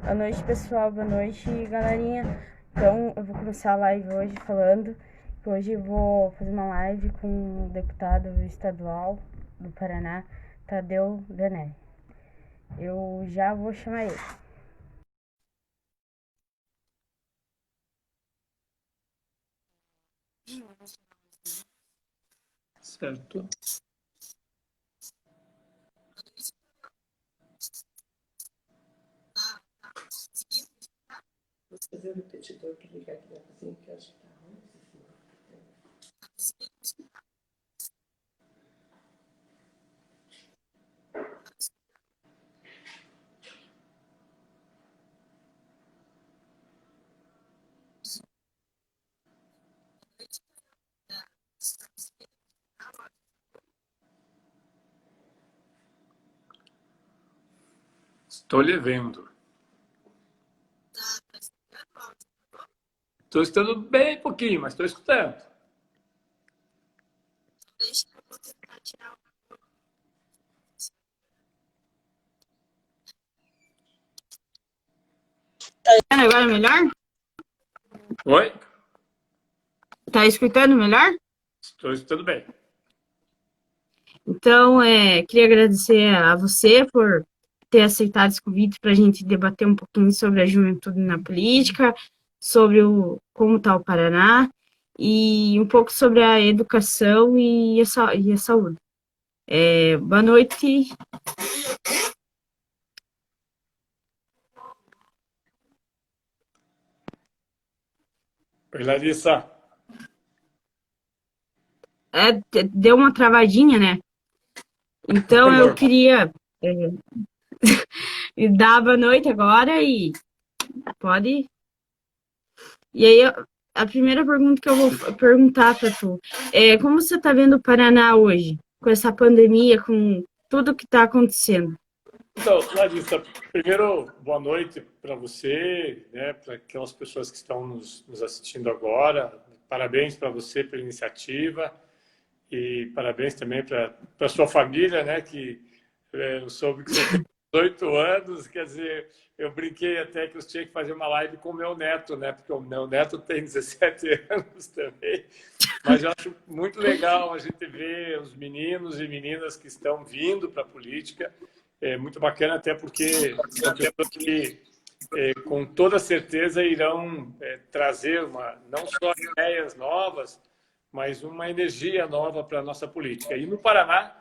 Boa noite, pessoal. Boa noite, galerinha. Então, eu vou começar a live hoje falando que hoje eu vou fazer uma live com o deputado estadual do Paraná, Tadeu Venere. Eu já vou chamar ele. Certo. Vou fazer o repetidor para ligar aqui na cozinha, que eu acho que tá ruim. Estou lhe vendo. Estou escutando bem pouquinho, mas estou escutando. Agora melhor? Oi? Tá escutando melhor? Estou escutando bem. Então, queria agradecer a você por ter aceitado esse convite para a gente debater um pouquinho sobre a juventude na política, sobre como está o Paraná e um pouco sobre a educação e a saúde. Boa noite. Oi, Larissa. Deu uma travadinha, né? Então, eu Normal. queria dar boa noite agora e pode. E aí, a primeira pergunta que eu vou perguntar para tu é como você está vendo o Paraná hoje, com essa pandemia, com tudo que está acontecendo? Então, Larissa, primeiro, boa noite para você, né, para aquelas pessoas que estão nos assistindo agora. Parabéns para você pela iniciativa e parabéns também para a sua família, né, que eu soube que você tem 18 anos, quer dizer, eu brinquei até que eu tinha que fazer uma live com o meu neto, né, porque o meu neto tem 17 anos também. Mas eu acho muito legal a gente ver os meninos e meninas que estão vindo para a política. É muito bacana, até porque são pessoas que, com toda certeza, irão trazer não só ideias novas, mas uma energia nova para a nossa política. E no Paraná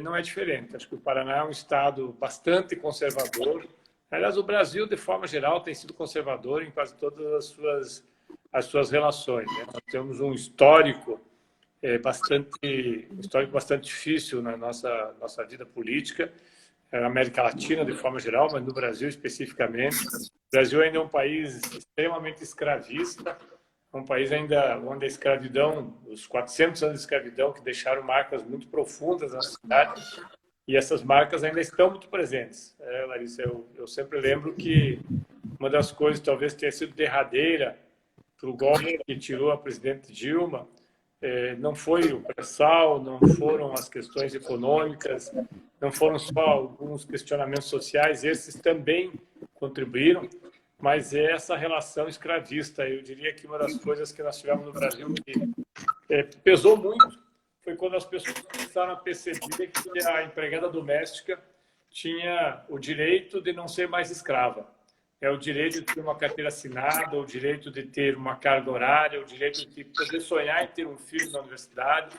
não é diferente. Acho que o Paraná é um estado bastante conservador. Aliás, o Brasil, de forma geral, tem sido conservador em quase todas as suas relações, né? Nós temos um histórico bastante difícil na nossa vida política, na América Latina de forma geral, mas no Brasil especificamente. O Brasil ainda é um país extremamente escravista, um país ainda onde a escravidão, os 400 anos de escravidão que deixaram marcas muito profundas na cidade, e essas marcas ainda estão muito presentes. Larissa, eu sempre lembro que uma das coisas talvez tenha sido derradeira para o golpe que tirou a presidente Dilma, não foi o pré-sal, não foram as questões econômicas, não foram só alguns questionamentos sociais, esses também contribuíram, mas é essa relação escravista. Eu diria que uma das coisas que nós tivemos no Brasil que pesou muito foi quando as pessoas começaram a perceber que a empregada doméstica tinha o direito de não ser mais escrava. É o direito de ter uma carteira assinada, o direito de ter uma carga horária, o direito de poder sonhar em ter um filho na universidade.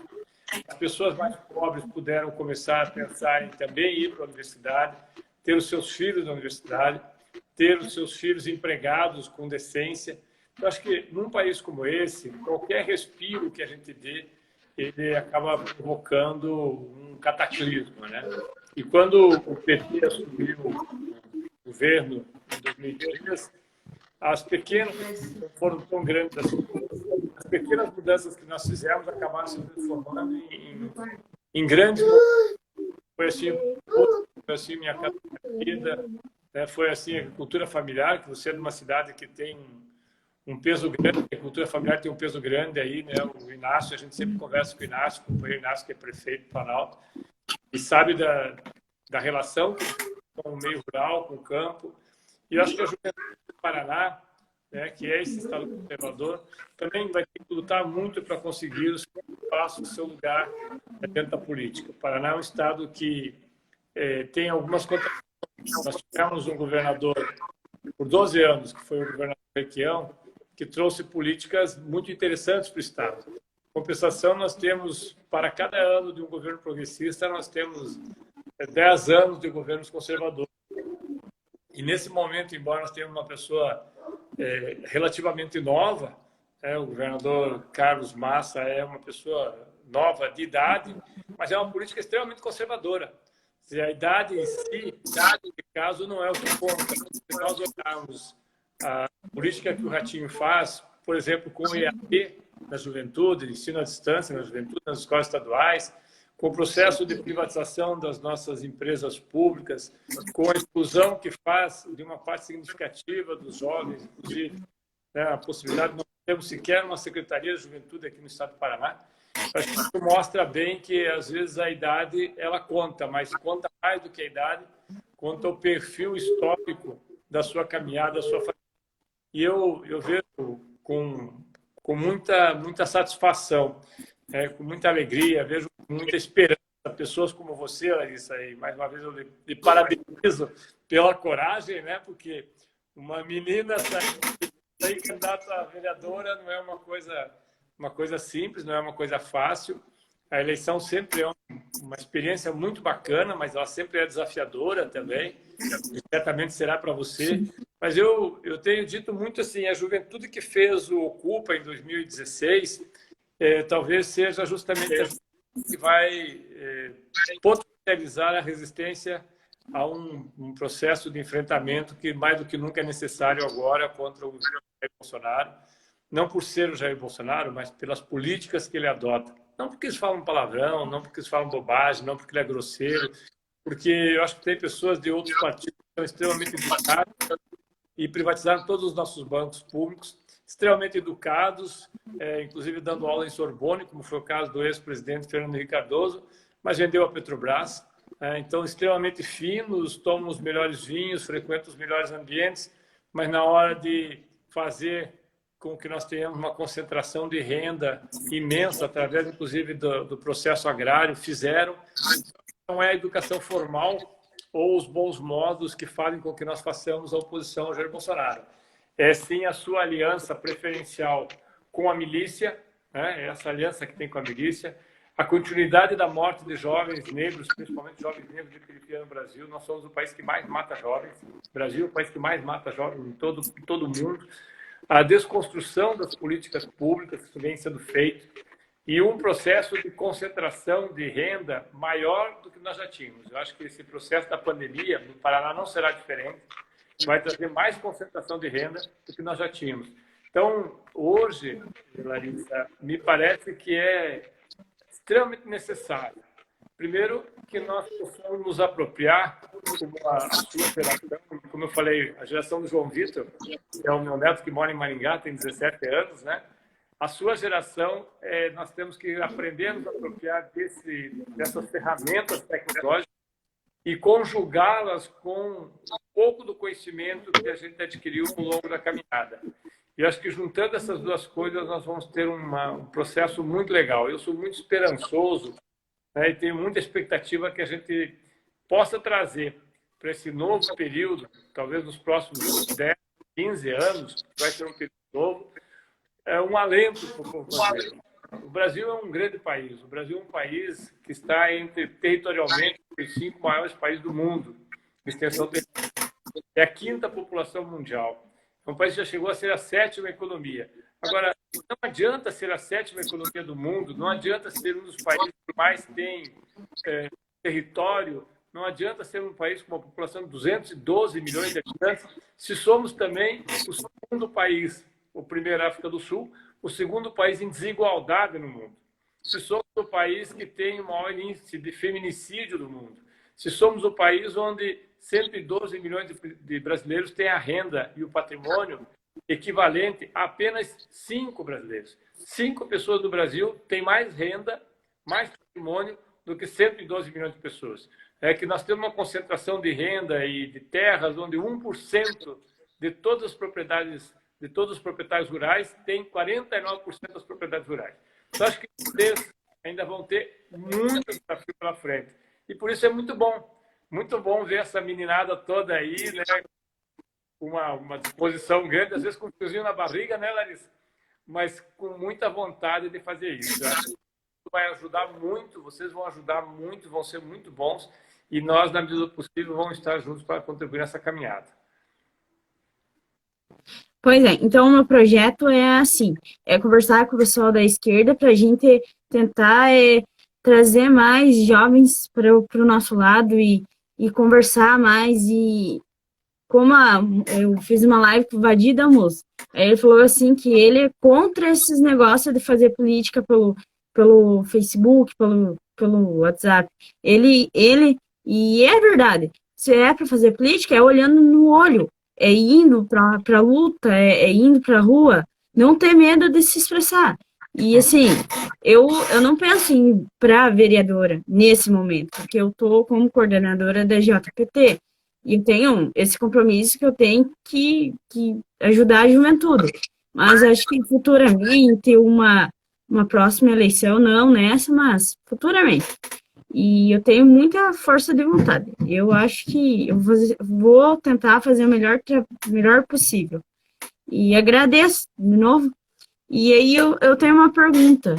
As pessoas mais pobres puderam começar a pensar em também ir para a universidade, ter os seus filhos na universidade, ter os seus filhos empregados com decência. Eu acho que num país como esse, qualquer respiro que a gente dê, ele acaba provocando um cataclismo, né? E quando o PT assumiu o governo em 2003, as pequenas não foram tão grandes assim. As pequenas mudanças que nós fizemos acabaram se transformando em grandes. Foi assim, foi assim minha casa de vida, né? Foi assim a agricultura familiar, que você é de uma cidade que tem um peso grande, a agricultura familiar tem um peso grande aí, né? O Inácio, a gente sempre conversa com o Inácio, com o companheiro Inácio, que é prefeito do Planalto, e sabe da relação com o meio rural, com o campo. E eu acho que a juventude do Paraná, né, que é esse estado conservador, também vai ter que lutar muito para conseguir o seu espaço, o seu lugar dentro da política. O Paraná é um estado que tem algumas contradições. Nós tivemos um governador por 12 anos, que foi o governador Requião, que trouxe políticas muito interessantes para o estado. Em compensação, nós temos, para cada ano de um governo progressista, nós temos 10 anos de governos conservadores. E nesse momento, embora nós tenhamos uma pessoa relativamente nova, o governador Carlos Massa é uma pessoa nova de idade, mas é uma política extremamente conservadora. A idade em si, no caso, não é o que conta. Se nós olharmos a política que o Ratinho faz, por exemplo, com o EAD na juventude, ensino à distância na juventude, nas escolas estaduais, com o processo de privatização das nossas empresas públicas, com a exclusão que faz de uma parte significativa dos jovens, inclusive, né, a possibilidade de não termos sequer uma Secretaria de Juventude aqui no estado do Paraná. Acho que isso mostra bem que, às vezes, a idade ela conta, mas conta mais do que a idade, conta o perfil histórico da sua caminhada, da sua família. E eu vejo com muita satisfação, com muita alegria, vejo com muita esperança pessoas como você, Larissa, e mais uma vez eu lhe parabenizo pela coragem, né? Porque uma menina sair candidata a vereadora não é uma coisa simples, não é uma coisa fácil. A eleição sempre é uma experiência muito bacana, mas ela sempre é desafiadora também. E certamente será para você. Mas eu tenho dito muito assim, a juventude que fez o Ocupa em 2016, talvez seja justamente a juventude que vai potencializar a resistência a um processo de enfrentamento que mais do que nunca é necessário agora contra o Jair Bolsonaro. Não por ser o Jair Bolsonaro, mas pelas políticas que ele adota. Não porque eles falam palavrão, não porque eles falam bobagem, não porque ele é grosseiro, porque eu acho que tem pessoas de outros partidos que são extremamente educadas e privatizaram todos os nossos bancos públicos, extremamente educados, inclusive dando aula em Sorbonne, como foi o caso do ex-presidente Fernando Henrique Cardoso, mas vendeu a Petrobras. Então, extremamente finos, tomam os melhores vinhos, frequentam os melhores ambientes, mas na hora de fazer com que nós tenhamos uma concentração de renda imensa, através, inclusive, do processo agrário, fizeram. Não é a educação formal ou os bons modos que fazem com que nós façamos a oposição ao Jair Bolsonaro. É, sim, a sua aliança preferencial com a milícia, né? Essa aliança que tem com a milícia, a continuidade da morte de jovens negros, principalmente jovens negros de periferia no Brasil. Nós somos o país que mais mata jovens. O Brasil é o país que mais mata jovens em todo o mundo. A desconstrução das políticas públicas que vem sendo feito e um processo de concentração de renda maior do que nós já tínhamos. Eu acho que esse processo da pandemia no Paraná não será diferente, vai trazer mais concentração de renda do que nós já tínhamos. Então, hoje, Larissa, me parece que é extremamente necessário. Primeiro, que nós possamos nos apropriar, como a sua geração, como eu falei, a geração do João Vitor, que é o meu neto que mora em Maringá, tem 17 anos, né? A sua geração, nós temos que aprender a nos apropriar dessas ferramentas tecnológicas e conjugá-las com um pouco do conhecimento que a gente adquiriu ao longo da caminhada. E acho que juntando essas duas coisas, nós vamos ter um processo muito legal. Eu sou muito esperançoso, né, e tenho muita expectativa que a gente possa trazer para esse novo período, talvez nos próximos 10, 15 anos, vai ser um período novo, um alento para o povo brasileiro. O Brasil é um grande país. O Brasil é um país que está territorialmente entre os 5 maiores países do mundo, de extensão territorial. É a 5ª população mundial. É um país que já chegou a ser a 7ª economia. Agora, não adianta ser a 7ª economia do mundo, não adianta ser um dos países que mais tem território, não adianta ser um país com uma população de 212 milhões de habitantes, se somos também o segundo país, o primeiro África do Sul, o segundo país em desigualdade no mundo. Se somos o país que tem o maior índice de feminicídio do mundo. Se somos o país onde 112 milhões de brasileiros têm a renda e o patrimônio equivalente a apenas 5 brasileiros. 5 pessoas do Brasil têm mais renda, mais patrimônio do que 112 milhões de pessoas. é que nós temos uma concentração de renda e de terras onde 1% de todas as propriedades, de todos os proprietários rurais, tem 49% das propriedades rurais. Então, acho que vocês ainda vão ter muito desafio pela frente. E por isso é muito bom ver essa meninada toda aí, né? Uma disposição grande, às vezes com um friozinho na barriga, né, Larissa? Mas com muita vontade de fazer isso. Eu acho que vai ajudar muito, vocês vão ajudar muito, vão ser muito bons, e nós, na medida do possível, vamos estar juntos para contribuir nessa caminhada. Pois é, então o meu projeto é assim, é conversar com o pessoal da esquerda para a gente tentar trazer mais jovens para o nosso lado e conversar mais e como eu fiz uma live com o Vadir da Moça, aí ele falou assim que ele é contra esses negócios de fazer política pelo Facebook, pelo WhatsApp. E é verdade, se é para fazer política, é olhando no olho, é indo para a luta, é indo para a rua, não ter medo de se expressar. E assim, eu não penso em ir para vereadora nesse momento, porque eu estou como coordenadora da JPT. E eu tenho esse compromisso que eu tenho que ajudar a juventude. Mas acho que futuramente, uma próxima eleição, não nessa, mas futuramente. E eu tenho muita força de vontade. Eu acho que eu vou tentar fazer o melhor possível. E agradeço de novo. E aí eu tenho uma pergunta.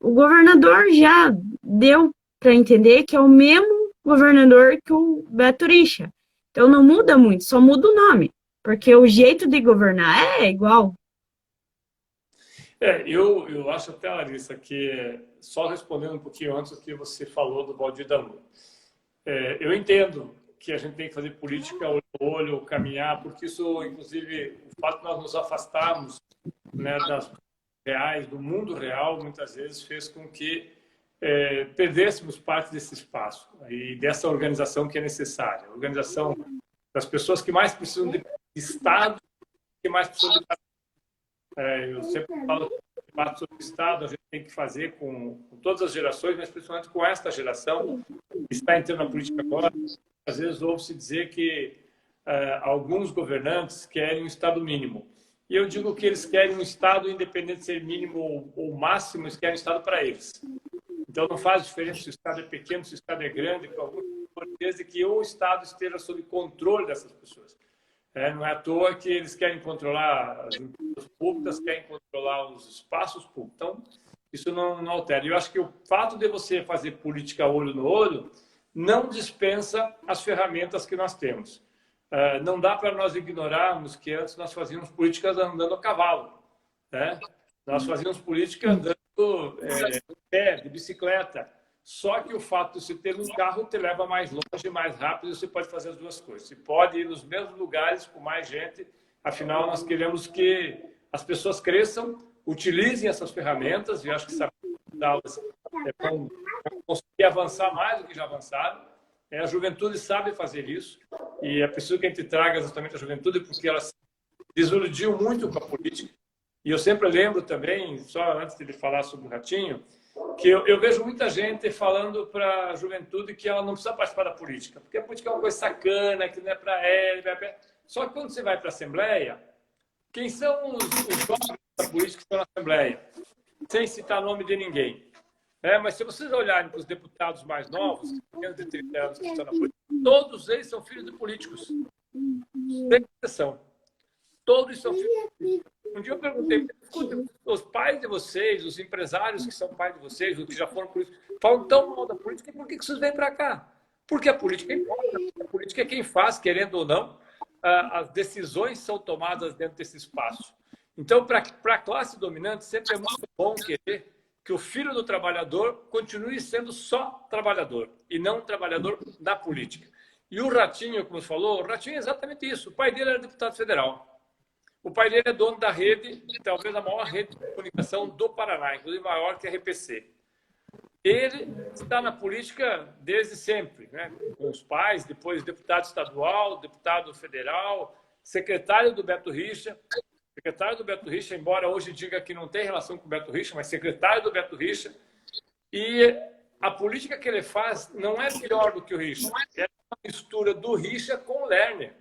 O governador já deu para entender que é o mesmo governador que o Beto Richa. Então não muda muito, só muda o nome, porque o jeito de governar é igual. Eu acho até, Larissa, que só respondendo um pouquinho antes do que você falou do Valdir da Lua. Eu entendo que a gente tem que fazer política olho a olho, caminhar, porque isso, inclusive, o fato de nós nos afastarmos, né, das reais, do mundo real, muitas vezes fez com que perdêssemos parte desse espaço e dessa organização que é necessária. A organização das pessoas que mais precisam de Estado, que mais precisam de eu sempre falo que o debate sobre o Estado a gente tem que fazer com todas as gerações, mas principalmente com esta geração que está entrando na política agora. Às vezes ouve-se dizer que alguns governantes querem um Estado mínimo. E eu digo que eles querem um Estado, independente de ser mínimo ou máximo, eles querem um Estado para eles. Então não faz diferença se o Estado é pequeno, se o Estado é grande, desde que o Estado esteja sob controle dessas pessoas. Não é à toa que eles querem controlar as empresas públicas, querem controlar os espaços públicos. Então, isso não altera. E eu acho que o fato de você fazer política olho no olho não dispensa as ferramentas que nós temos. Não dá para nós ignorarmos que antes nós fazíamos políticas andando a cavalo. Né? Nós fazíamos política andando de bicicleta. Só que o fato de você ter um carro te leva mais longe, mais rápido, e você pode fazer as duas coisas. Você pode ir nos mesmos lugares com mais gente. Afinal, nós queremos que as pessoas cresçam, utilizem essas ferramentas, e eu acho que essa aulas vão conseguir avançar mais do que já avançaram. A juventude sabe fazer isso, e é preciso que a gente traga justamente a juventude, porque ela se desiludiu muito com a política. E eu sempre lembro também, só antes de ele falar sobre o Ratinho, que eu vejo muita gente falando para a juventude que ela não precisa participar da política, porque a política é uma coisa sacana, que não é para ela. Só que quando você vai para a Assembleia, quem são os jovens da política que estão na Assembleia? Sem citar nome de ninguém. Mas se vocês olharem para os deputados mais novos, menos de 30 anos que estão na política, todos eles são filhos de políticos. Sem exceção. Todos são filhos de políticos. Um dia eu perguntei, os pais de vocês, os empresários que são pais de vocês, os que já foram políticos, falam tão mal da política, por que vocês vêm para cá? Porque a política importa. A política é quem faz, querendo ou não, as decisões são tomadas dentro desse espaço. Então, para a classe dominante, sempre é muito bom querer que o filho do trabalhador continue sendo só trabalhador e não trabalhador da política. E o Ratinho, como você falou, o Ratinho é exatamente isso. O pai dele era deputado federal. O pai dele é dono da rede, talvez a maior rede de comunicação do Paraná, inclusive maior que a RPC. Ele está na política desde sempre, né? Com os pais, depois deputado estadual, deputado federal, secretário do Beto Richa. Secretário do Beto Richa, embora hoje diga que não tem relação com o Beto Richa, mas secretário do Beto Richa. E a política que ele faz não é melhor do que o Richa. É uma mistura do Richa com o Lerner.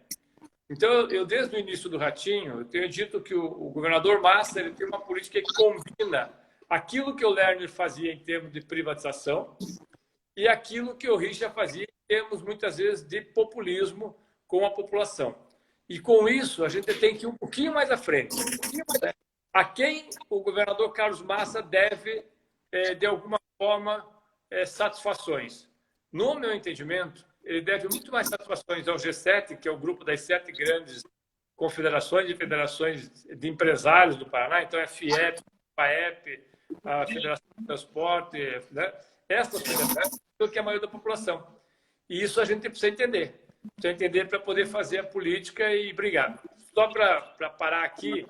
Então, eu desde o início do Ratinho, eu tenho dito que o governador Massa ele tem uma política que combina aquilo que o Lerner fazia em termos de privatização e aquilo que o Richa fazia em termos, muitas vezes, de populismo com a população. E com isso, a gente tem que ir um pouquinho mais à frente. A quem o governador Carlos Massa deve, de alguma forma, satisfações? No meu entendimento, ele deve muito mais satisfações ao G7, que é o grupo das 7 grandes confederações e federações de empresários do Paraná, então é a FIEP, a FAEP, a Federação de Transporte, né? Essas federações do que a maioria da população. E isso a gente precisa entender. Precisa entender para poder fazer a política e brigar. Só para parar aqui,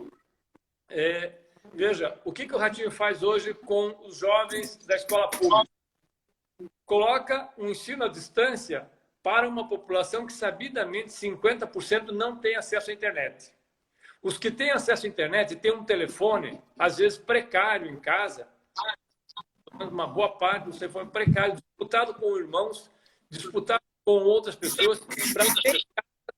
veja, o que o Ratinho faz hoje com os jovens da escola pública? Coloca um ensino à distância para uma população que, sabidamente, 50% não tem acesso à internet. Os que têm acesso à internet têm um telefone, às vezes precário em casa, uma boa parte do telefone precário, disputado com irmãos, disputado com outras pessoas, para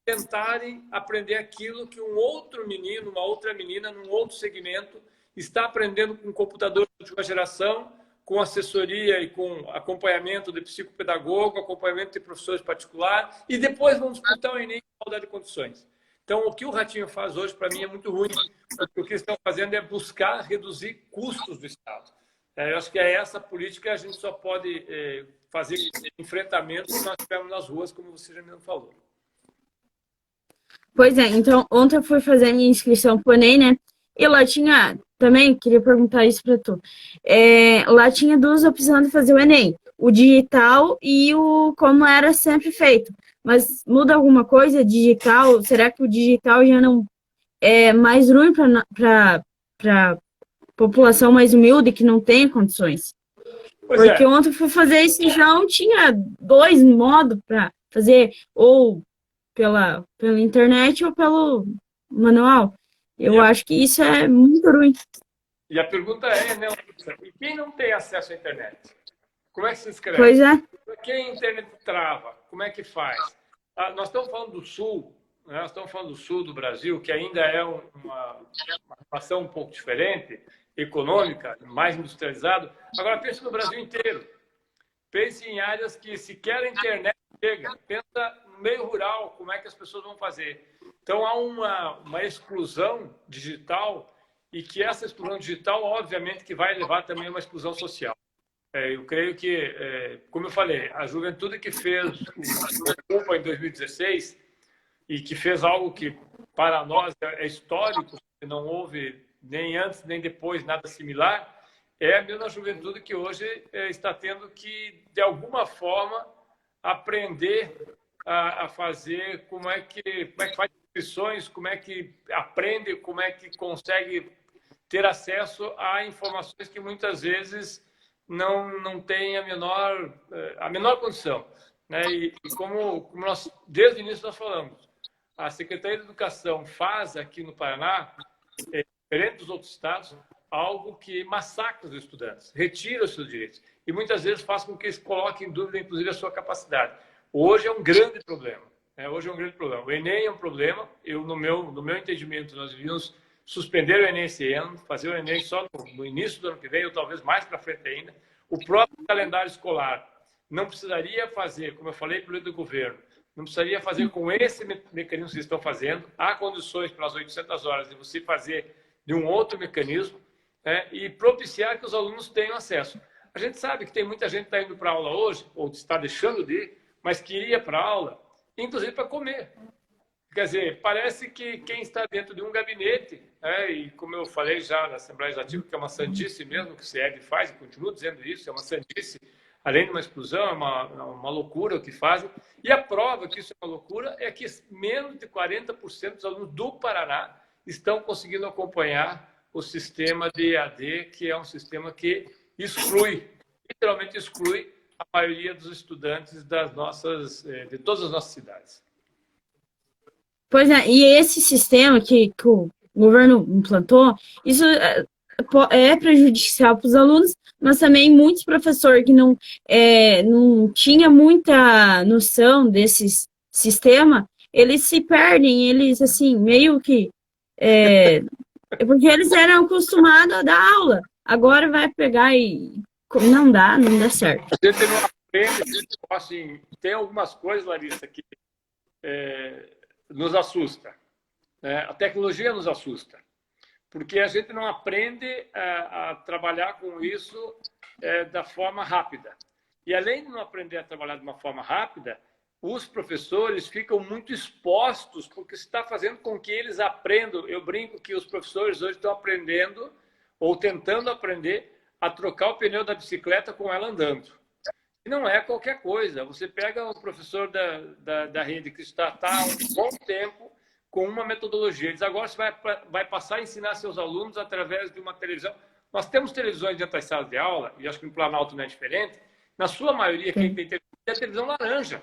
tentarem aprender aquilo que um outro menino, uma outra menina, num outro segmento, está aprendendo com computador de última geração, com assessoria e com acompanhamento de psicopedagogo, acompanhamento de professores particulares, e depois vão disputar o Enem em igualdade de condições. Então, o que o Ratinho faz hoje, para mim, é muito ruim, porque o que eles estão fazendo é buscar reduzir custos do Estado. Eu acho que é essa política que a gente só pode fazer enfrentamento que nós tivemos nas ruas, como você já mesmo falou. Pois é, então ontem eu fui fazer a minha inscrição pro Enem, né? E lá tinha, também queria perguntar isso para tu. Lá tinha 2 opções de fazer o Enem, o digital e o como era sempre feito. Mas muda alguma coisa digital? Será que o digital já não é mais ruim para população mais humilde que não tem condições? Porque ontem eu fui fazer isso e já tinha 2 modos para fazer, ou pela internet ou pelo manual. Eu acho que isso é muito ruim. E a pergunta né, e quem não tem acesso à internet? Como é que se inscreve? Pois é. Quem a internet trava? Como é que faz? Nós estamos falando do Sul, né? Nós estamos falando do Sul do Brasil, que ainda é uma relação um pouco diferente, econômica, mais industrializado. Agora, pense no Brasil inteiro. Pense em áreas que sequer a internet chega. Pensa no meio rural, como é que as pessoas vão fazer. Então, há uma exclusão digital e que essa exclusão digital, obviamente, que vai levar também a uma exclusão social. Eu creio que, como eu falei, a juventude que fez o Ocupa em 2016 e que fez algo que, para nós, é histórico, que não houve nem antes nem depois nada similar, é a mesma juventude que hoje está tendo que, de alguma forma, aprender a fazer, como é que faz inscrições, como é que aprende, como é que consegue ter acesso a informações que muitas vezes não tem a menor condição. Né? E como nós, desde o início, nós falamos, a Secretaria de Educação faz aqui no Paraná, diferente dos outros estados, algo que massacra os estudantes, retira os seus direitos e muitas vezes faz com que eles coloquem em dúvida, inclusive, a sua capacidade. Hoje é um grande problema. Hoje é um grande problema. O Enem é um problema. No meu entendimento, nós devíamos suspender o Enem esse ano, fazer o Enem só no início do ano que vem, ou talvez mais para frente ainda. O próprio calendário escolar não precisaria fazer, como eu falei pelo do governo, não precisaria fazer com esse mecanismo que vocês estão fazendo. Há condições para as 800 horas de você fazer de um outro mecanismo, e propiciar que os alunos tenham acesso. A gente sabe que tem muita gente que está indo para a aula hoje, ou está deixando de ir, mas que iria para a aula, inclusive para comer. Quer dizer, parece que quem está dentro de um gabinete, e como eu falei já na Assembleia Legislativa, que é uma sandice mesmo que o CIEB faz, e continuo dizendo isso, é uma sandice, além de uma exclusão, é uma loucura o que fazem. E a prova que isso é uma loucura é que menos de 40% dos alunos do Paraná estão conseguindo acompanhar o sistema de EAD, que é um sistema que literalmente exclui a maioria dos estudantes de todas as nossas cidades. Pois é, e esse sistema que o governo implantou, isso é prejudicial para os alunos, mas também muitos professores que não tinha muita noção desse sistema, eles se perdem, eles, assim, meio que... porque eles eram acostumados a dar aula. Agora vai pegar e... não dá certo. A gente não aprende, assim, tem algumas coisas, Larissa, que nos assusta. Né? A tecnologia nos assusta, porque a gente não aprende a trabalhar com isso da forma rápida. E além de não aprender a trabalhar de uma forma rápida, os professores ficam muito expostos, porque está fazendo com que eles aprendam. Eu brinco que os professores hoje estão aprendendo, ou tentando aprender, a trocar o pneu da bicicleta com ela andando. E não é qualquer coisa. Você pega o professor da rede que está há um bom tempo com uma metodologia. Eles agora você vai passar a ensinar seus alunos através de uma televisão. Nós temos televisões dentro das salas de aula, e acho que no Planalto não é diferente. Na sua maioria, quem tem televisão é a televisão laranja.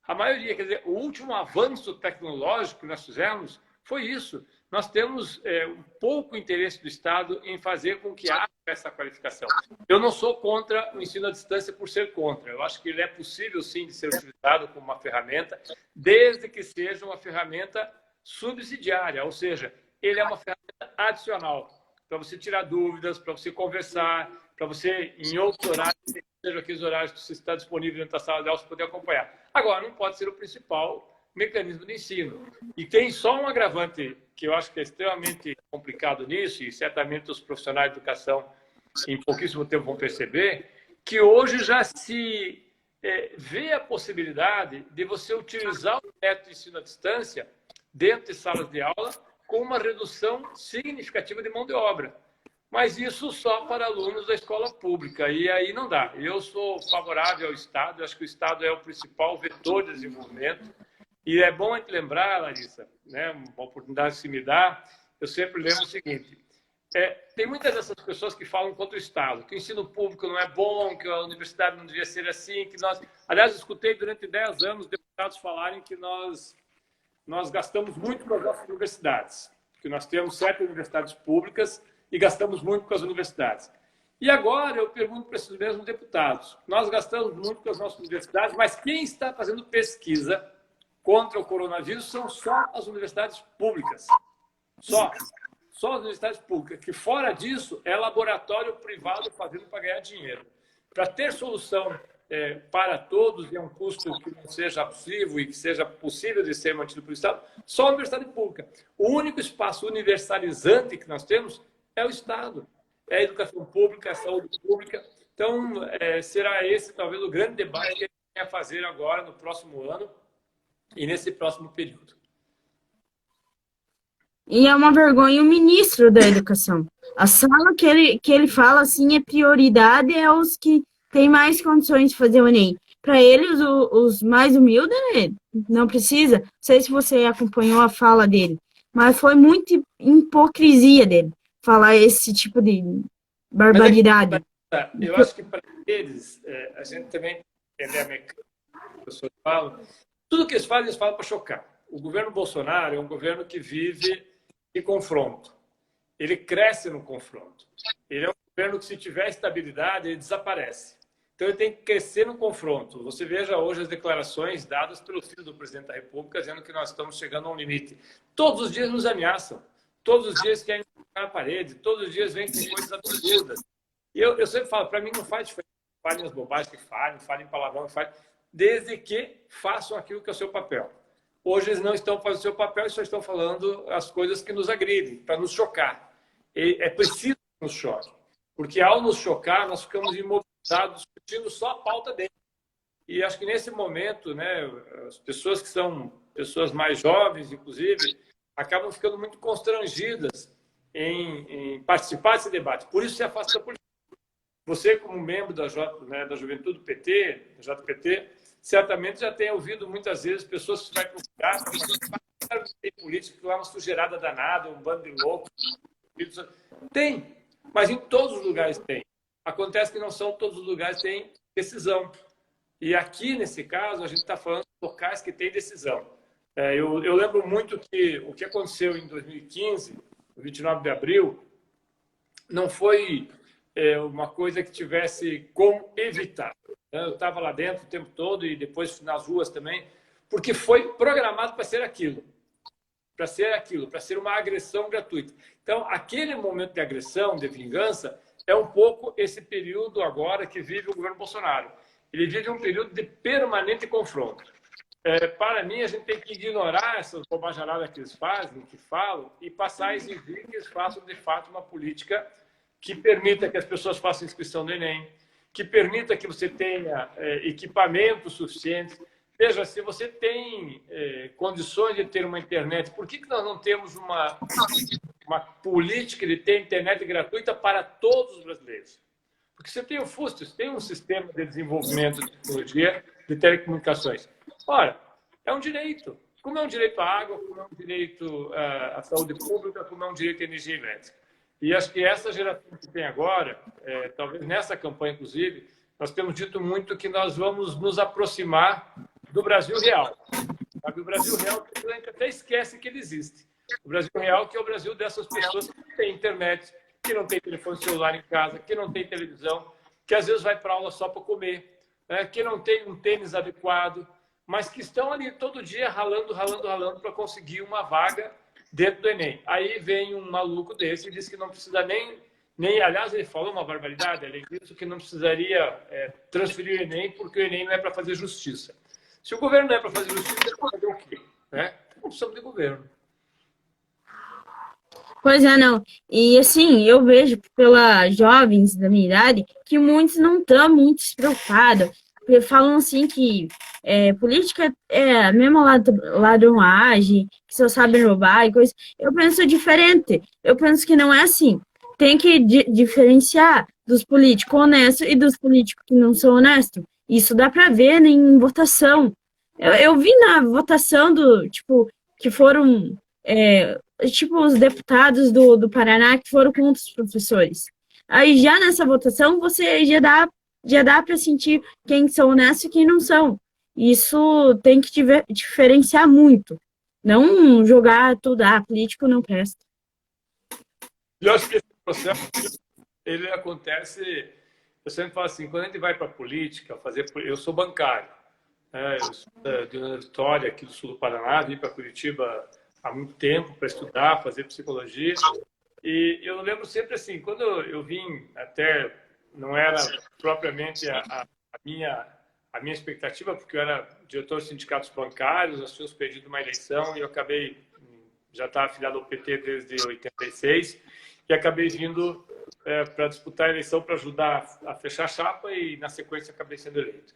A maioria, quer dizer, o último avanço tecnológico que nós fizemos foi isso. Nós temos um pouco interesse do Estado em fazer com que haja essa qualificação. Eu não sou contra o ensino à distância por ser contra. Eu acho que ele é possível, sim, de ser utilizado como uma ferramenta, desde que seja uma ferramenta subsidiária, ou seja, ele é uma ferramenta adicional para você tirar dúvidas, para você conversar, para você, em outros horários, seja aqueles horários que você está disponível dentro da sala de aula, você poder acompanhar. Agora, não pode ser o principal mecanismo de ensino. E tem só um agravante que eu acho que é extremamente complicado nisso, e certamente os profissionais de educação em pouquíssimo tempo vão perceber, que hoje já se vê a possibilidade de você utilizar o método de ensino à distância dentro de salas de aula com uma redução significativa de mão de obra. Mas isso só para alunos da escola pública, e aí não dá. Eu sou favorável ao Estado, eu acho que o Estado é o principal vetor de desenvolvimento, e é bom a gente lembrar, Larissa, né, uma oportunidade que se me dá, eu sempre lembro o seguinte, tem muitas dessas pessoas que falam contra o Estado, que o ensino público não é bom, que a universidade não devia ser assim, que nós... Aliás, eu escutei durante 10 anos deputados falarem que nós gastamos muito com as nossas universidades, que nós temos 7 universidades públicas e gastamos muito com as universidades. E agora eu pergunto para esses mesmos deputados, nós gastamos muito com as nossas universidades, mas quem está fazendo pesquisa contra o coronavírus são só as universidades públicas. Só as universidades públicas, que fora disso é laboratório privado fazendo para ganhar dinheiro. Para ter solução para todos e a um custo que não seja abusivo e que seja possível de ser mantido pelo Estado, só a universidade pública. O único espaço universalizante que nós temos é o Estado. É a educação pública, a saúde pública. Então, será esse talvez o grande debate que a gente vai fazer agora, no próximo ano e nesse próximo período. E é uma vergonha o ministro da Educação. A sala que ele fala assim é prioridade é os que têm mais condições de fazer o Enem. Para ele, os mais humildes, né, não precisa. Não sei se você acompanhou a fala dele, mas foi muita hipocrisia dele falar esse tipo de barbaridade. Eu acho que para eles, a gente também entender a mecânica que as pessoas falam. Tudo que eles falam para chocar. O governo Bolsonaro é um governo que vive de confronto. Ele cresce no confronto. Ele é um governo que, se tiver estabilidade, ele desaparece. Então, ele tem que crescer no confronto. Você veja hoje as declarações dadas pelo filho do presidente da República, dizendo que nós estamos chegando a um limite. Todos os dias nos ameaçam. Todos os dias querem colocar na parede. Todos os dias vêm com coisas absurdas. E eu sempre falo, para mim não faz diferença. Falem as bobagens que falem palavrão que falem, desde que façam aquilo que é o seu papel. Hoje eles não estão fazendo o seu papel e só estão falando as coisas que nos agridem, para nos chocar. E é preciso que nos choque, porque ao nos chocar, nós ficamos imobilizados, discutindo só a pauta dele. E acho que nesse momento, né, as pessoas que são pessoas mais jovens, inclusive, acabam ficando muito constrangidas em participar desse debate. Por isso se afasta da política. Você, como membro da Juventude do PT, da JPT, certamente já tem ouvido muitas vezes pessoas que vai procurar para ter política, que lá é uma sujeirada danada, um bando de loucos. Tem, mas em todos os lugares tem. Acontece que não são todos os lugares que têm decisão. E aqui, nesse caso, a gente está falando de locais que têm decisão. Eu lembro muito que o que aconteceu em 2015, no 29 de abril, não foi uma coisa que tivesse como evitar. Eu estava lá dentro o tempo todo e depois nas ruas também, porque foi programado para ser aquilo. Para ser uma agressão gratuita. Então, aquele momento de agressão, de vingança, é um pouco esse período agora que vive o governo Bolsonaro. Ele vive um período de permanente confronto. Para mim, a gente tem que ignorar essas bobajaradas que eles fazem, que falam, e passar a exigir que eles façam, de fato, uma política que permita que as pessoas façam inscrição no Enem, que permita que você tenha equipamentos suficientes. Veja, se você tem condições de ter uma internet, por que nós não temos uma política de ter internet gratuita para todos os brasileiros? Porque você tem o FUST, você tem um sistema de desenvolvimento de tecnologia de telecomunicações. Ora, é um direito. Como é um direito à água, como é um direito à saúde pública, como é um direito à energia elétrica. E acho que essa geração que tem agora, talvez nessa campanha, inclusive, nós temos dito muito que nós vamos nos aproximar do Brasil real. Sabe? O Brasil real, a gente até esquece que ele existe. O Brasil real, que é o Brasil dessas pessoas que não têm internet, que não tem telefone celular em casa, que não tem televisão, que às vezes vai para aula só para comer, que não tem um tênis adequado, mas que estão ali todo dia ralando para conseguir uma vaga dentro do Enem. Aí vem um maluco desse e diz que não precisa nem... Aliás, ele falou uma barbaridade, além disso, que não precisaria transferir o Enem, porque o Enem não é para fazer justiça. Se o governo não é para fazer justiça, ele vai fazer o quê? Não precisamos de governo. Pois é, não. E assim, eu vejo pelas jovens da minha idade que muitos não estão muito preocupados. Porque falam assim que política é a mesma ladroagem, que só sabe roubar e coisa. Eu penso diferente. Eu penso que não é assim. Tem que diferenciar dos políticos honestos e dos políticos que não são honestos. Isso dá para ver em votação. Eu vi na votação que foram os deputados do Paraná que foram contra os professores. Aí já nessa votação você já dá para sentir quem são honestos e quem não são. Isso tem que diferenciar muito. Não jogar tudo, político não presta. Eu acho que esse processo, ele acontece, eu sempre falo assim, quando a gente vai para a política, eu sou bancário, eu sou de Ana Vitória, aqui do sul do Paraná, vim para Curitiba há muito tempo para estudar, fazer psicologia, e eu lembro sempre assim, quando eu vim, até não era propriamente a minha expectativa, porque eu era diretor de sindicatos bancários, nós tínhamos perdido uma eleição e eu acabei, já estava afiliado ao PT desde 86, e acabei vindo para disputar a eleição para ajudar a fechar a chapa e, na sequência, acabei sendo eleito.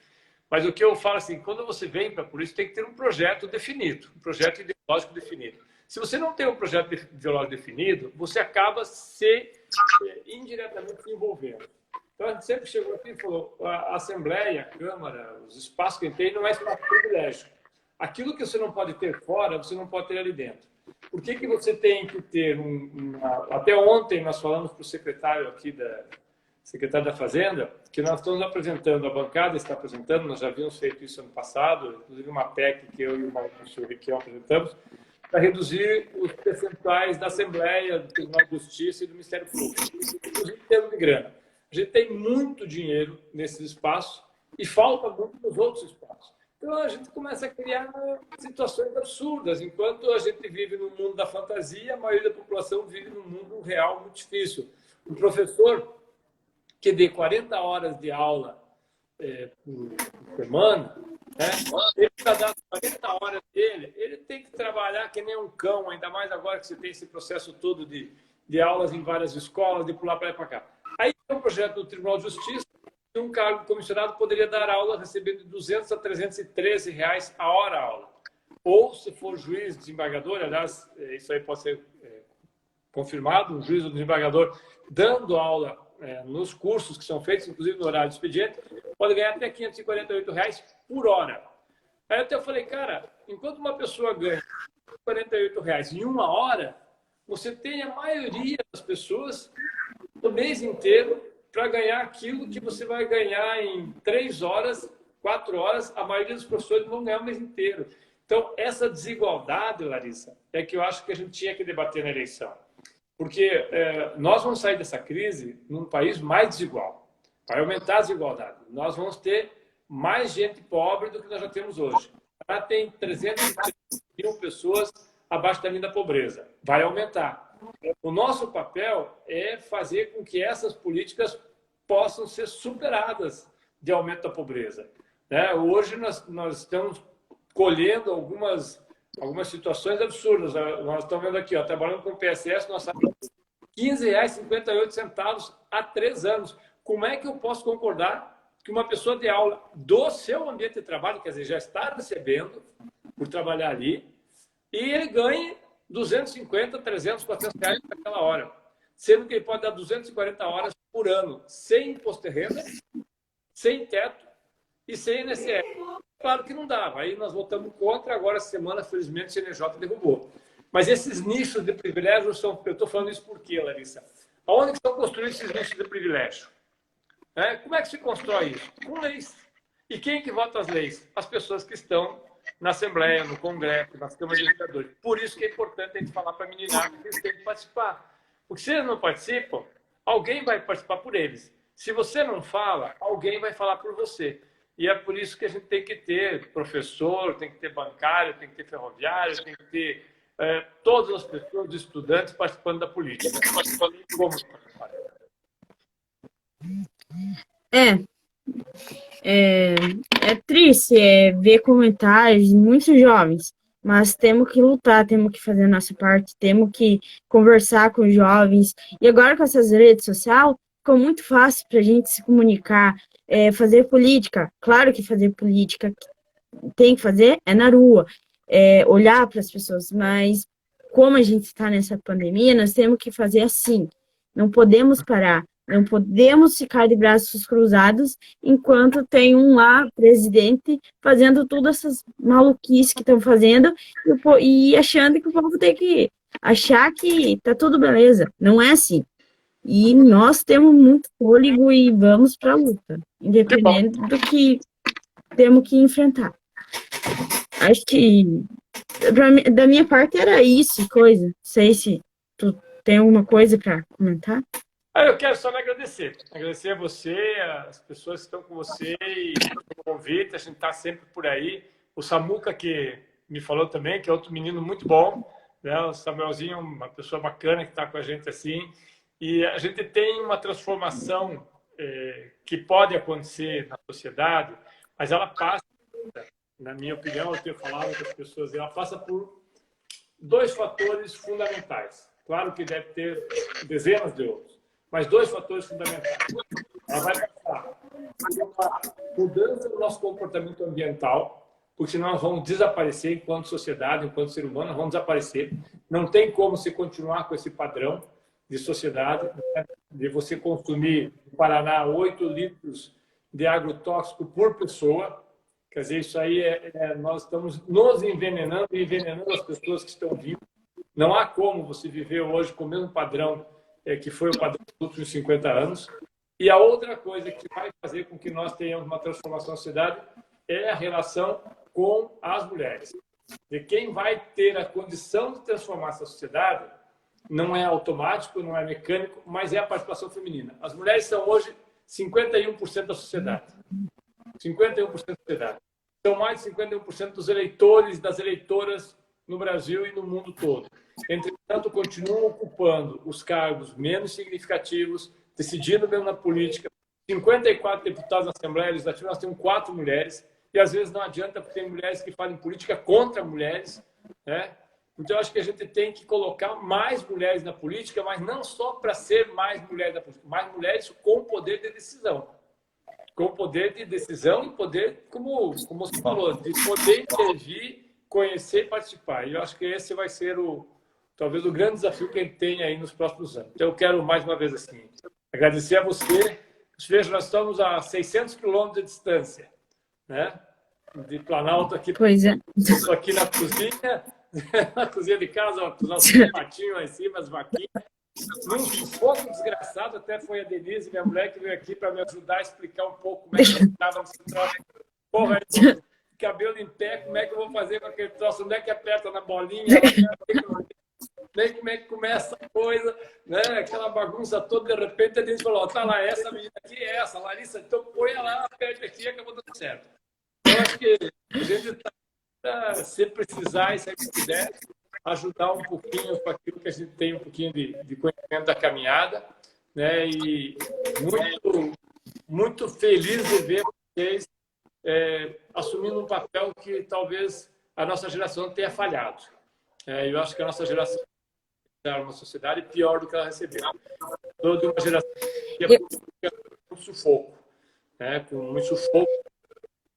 Mas o que eu falo assim, quando você vem para a política, tem que ter um projeto definido, um projeto ideológico definido. Se você não tem um projeto ideológico definido, você acaba indiretamente se envolvendo. Então, a gente sempre chegou aqui e falou, a Assembleia, a Câmara, os espaços que a gente tem, não é espaço privilégio. Aquilo que você não pode ter fora, você não pode ter ali dentro. Por que você tem que ter até ontem nós falamos para o secretário aqui secretário da Fazenda, que nós estamos apresentando, a bancada está apresentando, nós já havíamos feito isso ano passado, inclusive uma PEC que eu e o Maurício Requião apresentamos, para reduzir os percentuais da Assembleia, do Tribunal de Justiça e do Ministério Público, inclusive em termos de grana. A gente tem muito dinheiro nesses espaços e falta muito nos outros espaços. Então, a gente começa a criar situações absurdas. Enquanto a gente vive no mundo da fantasia, a maioria da população vive no mundo real muito difícil. Um professor que dê 40 horas de aula por semana, ele para dar 40 horas dele, ele tem que trabalhar que nem um cão, ainda mais agora que você tem esse processo todo de aulas em várias escolas, de pular para lá e para cá. Aí tem um projeto do Tribunal de Justiça, que um cargo comissionado poderia dar aula recebendo de 200 a 313 reais a hora aula. Ou, se for juiz, desembargador, aliás, isso aí pode ser confirmado, um juiz ou desembargador dando aula nos cursos que são feitos, inclusive no horário de expediente, pode ganhar até 548 reais por hora. Aí eu até falei, cara, enquanto uma pessoa ganha 48 reais em uma hora, você tem a maioria das pessoas no mês inteiro para ganhar aquilo que você vai ganhar em 3 horas, 4 horas, a maioria dos professores vão ganhar o mês inteiro. Então, essa desigualdade, Larissa, é que eu acho que a gente tinha que debater na eleição. Porque nós vamos sair dessa crise num país mais desigual. Vai aumentar a desigualdade. Nós vamos ter mais gente pobre do que nós já temos hoje. Já tem 300 mil pessoas abaixo da linha da pobreza. Vai aumentar. O nosso papel é fazer com que essas políticas possam ser superadas de aumento da pobreza. Né? Hoje nós estamos colhendo algumas situações absurdas. Nós estamos vendo aqui, trabalhando com o PSS, nós sabemos R$ 15,58 há 3 anos. Como é que eu posso concordar que uma pessoa de aula do seu ambiente de trabalho, quer dizer, já está recebendo por trabalhar ali, e ele ganhe 250, 300, 400 reais naquela hora, sendo que ele pode dar 240 horas por ano, sem imposto de renda, sem teto e sem INSS. Claro que não dava. Aí nós votamos contra, agora essa semana, felizmente, o CNJ derrubou. Mas esses nichos de privilégio são... Eu estou falando isso por quê, Larissa? Aonde estão construídos esses nichos de privilégio? Como é que se constrói isso? Com leis. E quem que vota as leis? As pessoas que estão na Assembleia, no Congresso, nas câmaras de vereadores. Por isso que é importante a gente falar para a meninada que eles têm que participar. Porque se eles não participam, alguém vai participar por eles. Se você não fala, alguém vai falar por você. E é por isso que a gente tem que ter professor, tem que ter bancário, tem que ter ferroviário, tem que ter todas as pessoas, os estudantes participando da política. Como É triste ver comentários de muitos jovens, mas temos que lutar, temos que fazer a nossa parte, temos que conversar com os jovens. E agora com essas redes sociais, ficou muito fácil para a gente se comunicar, fazer política. Claro que fazer política tem que fazer na rua, olhar para as pessoas, mas como a gente está nessa pandemia, nós temos que fazer assim. Não podemos parar. Não podemos ficar de braços cruzados enquanto tem um lá, presidente, fazendo todas essas maluquices que estão fazendo e achando que o povo tem que achar que tá tudo beleza. Não é assim. E nós temos muito fôlego e vamos para a luta, independente do que temos que enfrentar. Acho que da minha parte era isso, coisa. Não sei se tu tem alguma coisa para comentar. Eu quero só me agradecer. Agradecer a você, as pessoas que estão com você e o convite. A gente está sempre por aí. O Samuca, que me falou também, que é outro menino muito bom. Né? O Samuelzinho, uma pessoa bacana que está com a gente assim. E a gente tem uma transformação que pode acontecer na sociedade, mas ela passa, na minha opinião, eu tenho falado com as pessoas, ela passa por 2 fatores fundamentais. Claro que deve ter dezenas de outros. Mas 2 fatores fundamentais. Ela vai passar por uma mudança no nosso comportamento ambiental, porque senão nós vamos desaparecer enquanto sociedade, enquanto ser humano, nós vamos desaparecer. Não tem como se continuar com esse padrão de sociedade, né? De você consumir, no Paraná, 8 litros de agrotóxico por pessoa. Quer dizer, isso aí nós estamos nos envenenando e envenenando as pessoas que estão vivas. Não há como você viver hoje com o mesmo padrão que foi o padrão dos últimos 50 anos. E a outra coisa que vai fazer com que nós tenhamos uma transformação na sociedade é a relação com as mulheres. E quem vai ter a condição de transformar essa sociedade não é automático, não é mecânico, mas é a participação feminina. As mulheres são hoje 51% da sociedade. 51% da sociedade. São mais de 51% dos eleitores e das eleitoras no Brasil e no mundo todo. Entretanto, continuam ocupando os cargos menos significativos, decidindo mesmo na política. 54 deputados na Assembleia Legislativa, nós temos 4 mulheres, e às vezes não adianta, porque tem mulheres que fazem política contra mulheres, né? Então, eu acho que a gente tem que colocar mais mulheres na política, mas não só para ser mais mulheres na política, mais mulheres com poder de decisão. Com poder de decisão e poder, como você falou, de poder intervir, conhecer e participar. E eu acho que esse vai ser talvez o grande desafio que a gente tem aí nos próximos anos. Então, eu quero mais uma vez assim agradecer a você. Veja, nós estamos a 600 quilômetros de distância, né? De Planalto aqui. Pois é. Estou aqui na cozinha, na cozinha de casa, os nossos patinhos lá em cima, as vaquinhas. Num sufoco desgraçado, até foi a Denise, minha mulher, que veio aqui para me ajudar a explicar um pouco como é que estava no central. Porra, cabelo em pé, como é que eu vou fazer com aquele troço? Onde é que aperta na bolinha? Nem como é que começa a coisa? né? Aquela bagunça toda, de repente a gente falou, tá lá, essa menina aqui é essa, Larissa, então põe ela, aperte aqui, acabou dando certo. Eu acho que a gente está, se precisar e se puder, ajudar um pouquinho com aquilo que a gente tem um pouquinho de conhecimento da caminhada, né? E muito feliz de ver vocês assumindo um papel que talvez a nossa geração tenha falhado. Eu acho que a nossa geração é uma sociedade pior do que ela recebeu. Toda uma geração que é com sufoco, né? Com muito sufoco,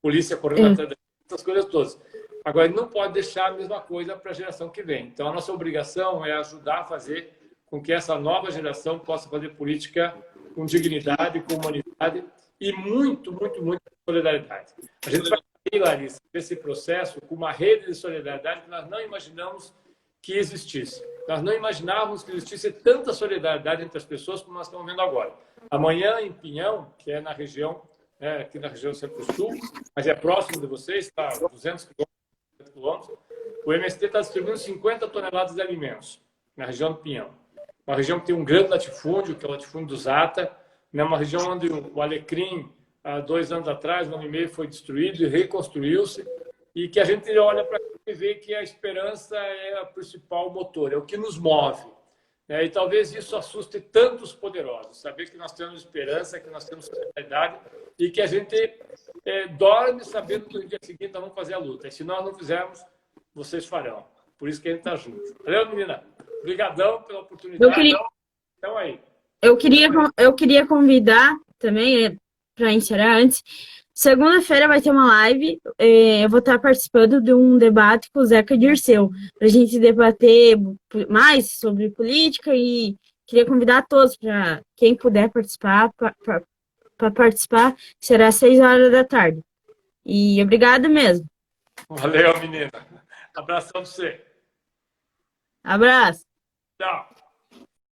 polícia correndo atrás dessas coisas todas. Agora, não pode deixar a mesma coisa para a geração que vem. Então, a nossa obrigação é ajudar a fazer com que essa nova geração possa fazer política com dignidade, com humanidade e muito, muito, muito solidariedade. A gente vai sair, Larissa, desse processo com uma rede de solidariedade que nós não imaginamos que existisse. Nós não imaginávamos que existisse tanta solidariedade entre as pessoas como nós estamos vendo agora. Amanhã, em Pinhão, que é na região, aqui na região Centro-Sul, mas é próximo de vocês, está a 200 quilômetros, o MST está distribuindo 50 toneladas de alimentos na região do Pinhão. Uma região que tem um grande latifúndio, que é o latifúndio do Zata, né? Uma região onde o alecrim, há 2 anos atrás, 1 ano e meio, foi destruído e reconstruiu-se, e que a gente olha para e vê que a esperança é o principal motor, é o que nos move. E talvez isso assuste tantos poderosos, saber que nós temos esperança, que nós temos solidariedade e que a gente dorme sabendo que no dia seguinte nós vamos fazer a luta. E se nós não fizermos, vocês farão. Por isso que a gente está junto. Valeu, menina? Obrigadão pela oportunidade. Então aí. Eu queria convidar também, para encerrar antes, segunda-feira vai ter uma live, eu vou estar participando de um debate com o Zeca Dirceu, para a gente debater mais sobre política e queria convidar todos para quem puder participar, para participar, será às 6 horas da tarde. E obrigado mesmo. Valeu, menina. Abração para você. Abraço. Tchau.